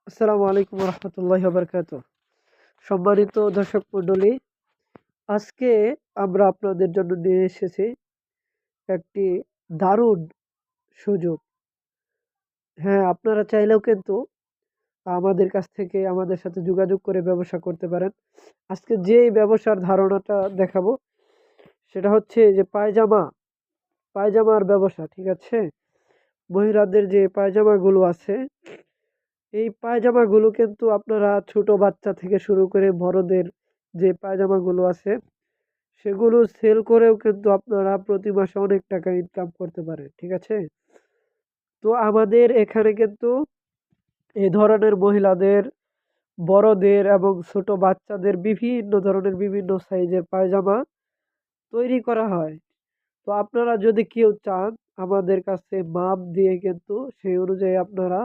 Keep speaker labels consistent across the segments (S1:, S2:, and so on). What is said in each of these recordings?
S1: আসসালামু আলাইকুম রহমতুল্লাহি ওয়া বারাকাতুহু। সম্মানিত দর্শক মণ্ডলী, আজকে আমরা আপনাদের জন্য নিয়ে এসেছি একটি দারুণ সুযোগ। হ্যাঁ, আপনারা চাইলেও কিন্তু আমাদের কাছ থেকে আমাদের সাথে যোগাযোগ করে ব্যবসা করতে পারেন। আজকে যেই ব্যবসার ধারণাটা দেখাবো সেটা হচ্ছে যে পায়জামার ব্যবসা, ঠিক আছে? মহিলাদের যে পায়জামাগুলো আছে, এই পায়জামাগুলো কিন্তু আপনারা ছোট বাচ্চা থেকে শুরু করে বড়দের যে পায়জামাগুলো আছে সেগুলো সেল করেও কিন্তু আপনারা প্রতি মাসে অনেক টাকা ইনকাম করতে পারেন, ঠিক আছে? তো আমাদের এখানে কিন্তু এই ধরনের মহিলাদের, বড়দের এবং ছোট বাচ্চাদের বিভিন্ন ধরনের বিভিন্ন সাইজের পায়জামা তৈরি করা হয়। তো আপনারা যদি কেউ চান আমাদের কাছে মাপ দিয়ে কিন্তু সেই অনুযায়ী আপনারা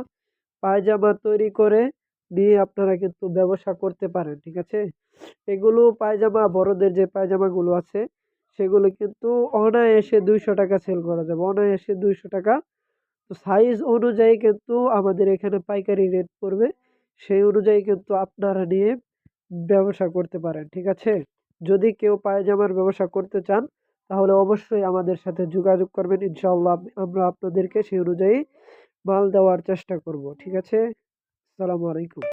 S1: পায়জামা তৈরি করে নিয়ে আপনারা কিন্তু ব্যবসা করতে পারেন, ঠিক আছে? এগুলো পায়জামা, বড়দের যে পায়জামাগুলো আছে সেগুলো কিন্তু অনায়াসে ২০০ টাকা সেল করা যাবে। অনায়াসে ২০০ টাকা। তো সাইজ অনুযায়ী কিন্তু আমাদের এখানে পাইকারি রেট পড়বে। সেই অনুযায়ী কিন্তু আপনারা নিয়ে ব্যবসা করতে পারেন, ঠিক আছে? যদি কেউ পায়জামার ব্যবসা করতে চান তাহলে অবশ্যই আমাদের সাথে যোগাযোগ করবেন। ইনশাআল্লাহ আমরা আপনাদেরকে সেই অনুযায়ী মাল দেওয়ার চেষ্টা করব, ঠিক আছে? আসসালামু আলাইকুম।